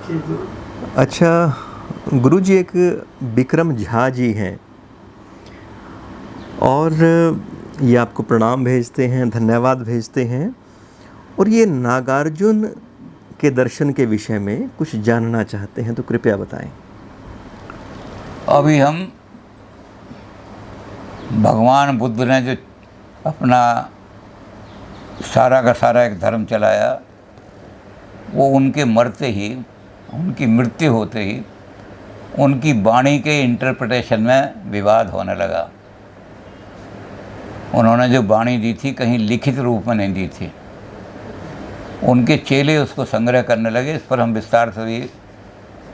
अच्छा, गुरुजी एक विक्रम झा जी हैं और ये आपको प्रणाम भेजते हैं, धन्यवाद भेजते हैं और ये नागार्जुन के दर्शन के विषय में कुछ जानना चाहते हैं, तो कृपया बताएं। अभी हम भगवान बुद्ध ने जो अपना सारा का सारा एक धर्म चलाया, वो उनके मरते ही, उनकी मृत्यु होते ही उनकी वाणी के इंटरप्रिटेशन में विवाद होने लगा। उन्होंने जो वाणी दी थी कहीं लिखित रूप में नहीं दी थी, उनके चेले उसको संग्रह करने लगे। इस पर हम विस्तार से भी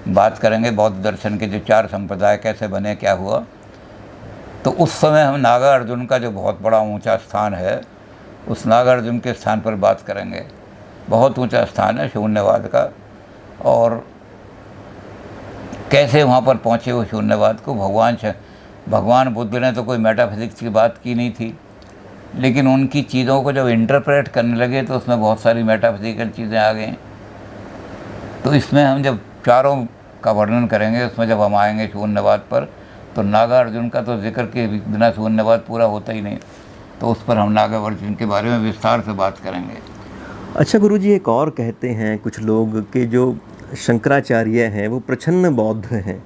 बात करेंगे, बौद्ध दर्शन के जो 4 संप्रदाय कैसे बने, क्या हुआ। तो उस समय हम नागार्जुन का जो बहुत बड़ा ऊंचा स्थान है, उस नागार्जुन के स्थान पर बात करेंगे। बहुत ऊंचा स्थान है शून्यवाद का, और कैसे वहाँ पर पहुँचे वो शून्यवाद को। भगवान बुद्ध ने तो कोई मेटाफिजिक्स की बात की नहीं थी, लेकिन उनकी चीज़ों को जब इंटरप्रेट करने लगे तो उसमें बहुत सारी मेटाफिजिकल चीज़ें आ गई। तो इसमें हम जब चारों का वर्णन करेंगे, उसमें जब हम आएंगे शून्यवाद पर, तो नागार्जुन का तो जिक्र के बिना शून्यवाद पूरा होता ही नहीं। तो उस पर हम नागार्जुन के बारे में विस्तार से बात करेंगे। अच्छा गुरुजी, एक और कहते हैं कुछ लोग कि जो शंकराचार्य हैं वो प्रच्छन्न बौद्ध हैं,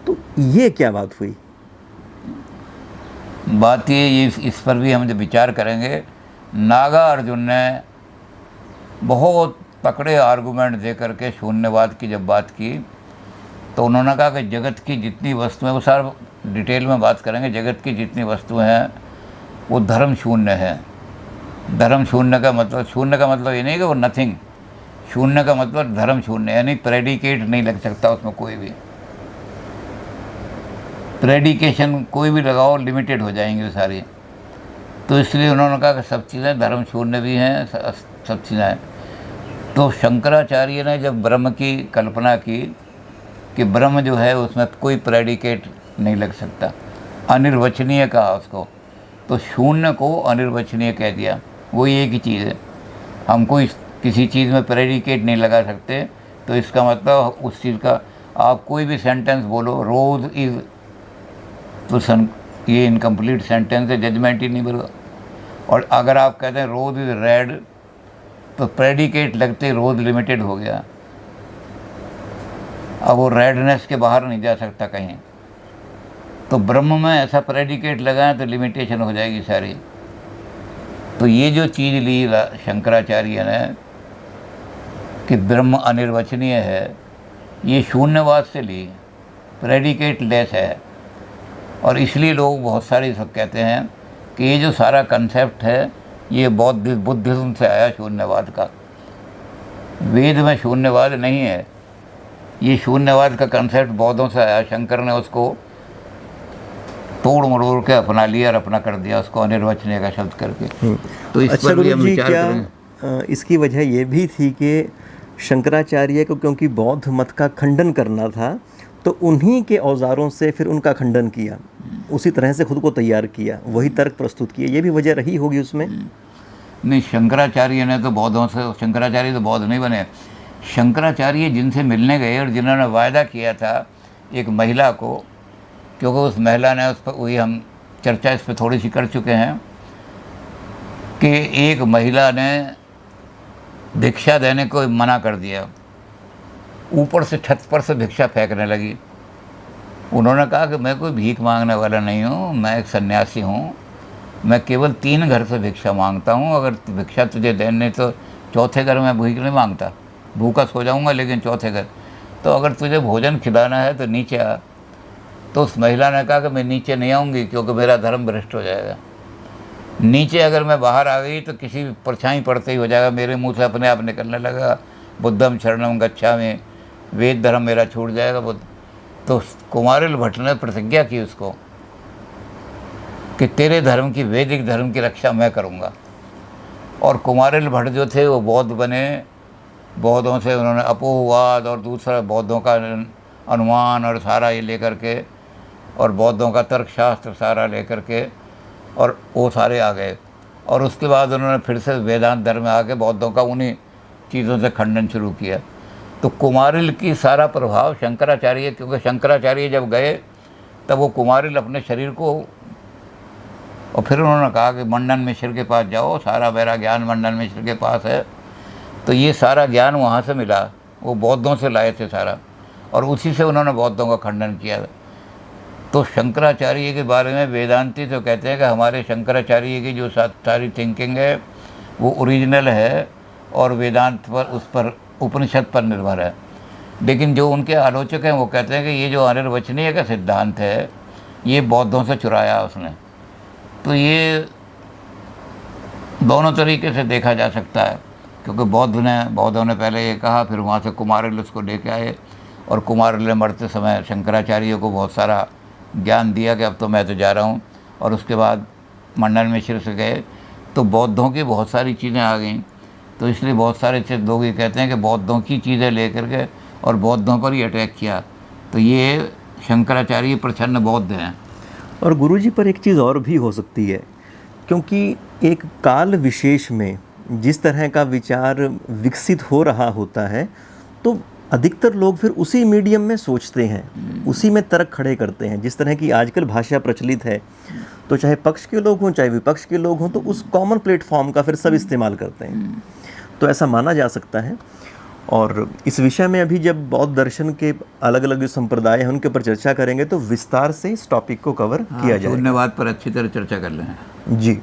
तो ये क्या बात हुई? बात ये इस पर भी हम जब विचार करेंगे, नागार्जुन ने बहुत तकड़े आर्गूमेंट दे करके शून्यवाद की जब बात की, तो उन्होंने कहा कि जगत की जितनी वस्तुएं, वो सारा डिटेल में बात करेंगे, जगत की जितनी वस्तुएं हैं वो धर्म शून्य है। धर्म शून्य का मतलब ये नहीं कि वो नथिंग, शून्य का मतलब धर्म शून्य, यानी प्रेडिकेट नहीं लग सकता उसमें कोई भी। प्रेडिकेशन कोई भी लगाओ लिमिटेड हो जाएंगे सारी। तो इसलिए उन्होंने कहा कि सब चीज़ें धर्म शून्य भी हैं, सब चीज़ें। तो शंकराचार्य ने जब ब्रह्म की कल्पना की कि ब्रह्म जो है उसमें कोई प्रेडिकेट नहीं लग सकता, अनिर्वचनीय कहा उसको, तो शून्य को अनिर्वचनीय कह दिया। वो एक ही चीज़ है, हम कोई किसी चीज़ में प्रेडिकेट नहीं लगा सकते। तो इसका मतलब उस चीज़ का आप कोई भी सेंटेंस बोलो, रोज़ इज़, तो ये इनकम्प्लीट सेंटेंस है, जजमेंट ही नहीं बोलो। और अगर आप कहते हैं रोज़ इज़ रेड, तो प्रेडिकेट लगते रोज़ लिमिटेड हो गया, अब वो रेडनेस के बाहर नहीं जा सकता कहीं। तो ब्रह्म में ऐसा प्रेडिकेट लगाएं तो लिमिटेशन हो जाएगी सारी। तो ये जो चीज़ ली शंकराचार्य ने कि ब्रह्म अनिर्वचनीय है, ये शून्यवाद से ली, प्रेडिकेट लेस है। और इसलिए लोग बहुत सारे सब कहते हैं कि ये जो सारा कंसेप्ट है ये बुद्धिज्म से आया, शून्यवाद का। वेद में शून्यवाद नहीं है, ये शून्यवाद का कंसेप्ट बौद्धों से आया। शंकर ने उसको तोड़ मरोड़ के अपना लिया और अपना कर दिया उसको अनिर्वचनीय का शब्द करके। तो इस अच्छा पर भी हम गुरुजी, विचार करें। क्या इसकी वजह ये भी थी कि शंकराचार्य को क्योंकि बौद्ध मत का खंडन करना था, तो उन्हीं के औजारों से फिर उनका खंडन किया, उसी तरह से खुद को तैयार किया, वही तर्क प्रस्तुत किए, ये भी वजह रही होगी उसमें? नहीं, शंकराचार्य ने तो बौद्धों से, शंकराचार्य तो बौद्ध नहीं बने। शंकराचार्य जिनसे मिलने गए और जिन्होंने वायदा किया था एक महिला को, क्योंकि उस महिला ने, उस पर वही हम चर्चा इस पर थोड़ी सी कर चुके हैं कि एक महिला ने भिक्षा देने को मना कर दिया, ऊपर से छत पर से भिक्षा फेंकने लगी। उन्होंने कहा कि मैं कोई भीख मांगने वाला नहीं हूँ, मैं एक सन्यासी हूँ, मैं केवल 3 घर से भिक्षा मांगता हूँ। अगर भिक्षा तुझे देने तो चौथे घर में भीख नहीं मांगता, भूखा सो जाऊँगा, लेकिन चौथे घर, तो अगर तुझे भोजन खिलाना है तो नीचे आ। तो उस महिला ने कहा कि मैं नीचे नहीं आऊँगी क्योंकि मेरा धर्म भ्रष्ट हो जाएगा। नीचे अगर मैं बाहर आ गई तो किसी परछाई पड़ते ही हो जाएगा, मेरे मुंह से अपने आप निकलने लगा, बुद्धम शरणम गच्छामि, वेद धर्म मेरा छूट जाएगा बुद्ध। तो कुमारिल भट्ट ने प्रतिज्ञा की उसको कि तेरे धर्म की, वैदिक धर्म की रक्षा मैं करूँगा। और कुमारिल भट्ट जो थे वो बौद्ध बने। बौद्धों से उन्होंने अपोवाद और दूसरा बौद्धों का अनुमान और सारा ये लेकर के, और बौद्धों का तर्कशास्त्र सारा लेकर के, और वो सारे आ गए। और उसके बाद उन्होंने फिर से वेदांत धर्म में आके बौद्धों का उन्हीं चीज़ों से खंडन शुरू किया। तो कुमारिल की सारा प्रभाव शंकराचार्य, क्योंकि शंकराचार्य जब गए तब वो कुमारिल अपने शरीर को, और फिर उन्होंने कहा कि मंडन मिश्र के पास जाओ, सारा मेरा ज्ञान मंडन मिश्र के पास है। तो ये सारा ज्ञान वहाँ से मिला, वो बौद्धों से लाए थे सारा, और उसी से उन्होंने बौद्धों का खंडन किया। तो शंकराचार्य के बारे में वेदांती तो कहते हैं कि हमारे शंकराचार्य की जो सारी थिंकिंग है वो ओरिजिनल है और वेदांत पर, उस पर, उपनिषद पर निर्भर है। लेकिन जो उनके आलोचक हैं वो कहते हैं कि ये जो अनिर्वचनीय का सिद्धांत है ये बौद्धों से चुराया उसने। तो ये दोनों तरीके से देखा जा सकता है, क्योंकि बौद्धों ने पहले ये कहा, फिर वहाँ से कुमारिल उसको लेके आए, और कुमारिल ने मरते समय शंकराचार्य को बहुत सारा ज्ञान दिया कि अब तो मैं तो जा रहा हूँ। और उसके बाद मंडन मिश्र से गए तो बौद्धों की बहुत सारी चीज़ें आ गईं। तो इसलिए बहुत सारे लोग ये कहते हैं कि बौद्धों की चीज़ें लेकर के और बौद्धों पर ही अटैक किया। तो ये शंकराचार्य प्रछन्न बौद्ध हैं। और गुरुजी पर एक चीज़ और भी हो सकती है, क्योंकि एक काल विशेष में जिस तरह का विचार विकसित हो रहा होता है तो अधिकतर लोग फिर उसी मीडियम में सोचते हैं, उसी में तर्क खड़े करते हैं। जिस तरह की आजकल भाषा प्रचलित है तो चाहे पक्ष के लोग हों चाहे विपक्ष के लोग हों तो उस कॉमन प्लेटफॉर्म का फिर सब इस्तेमाल करते हैं। तो ऐसा माना जा सकता है। और इस विषय में अभी जब बौद्ध दर्शन के अलग अलग जो संप्रदाय हैं उनके ऊपर चर्चा करेंगे तो विस्तार से इस टॉपिक को कवर किया जाएगा। धन्यवाद पर अच्छी तरह चर्चा कर लें। जी।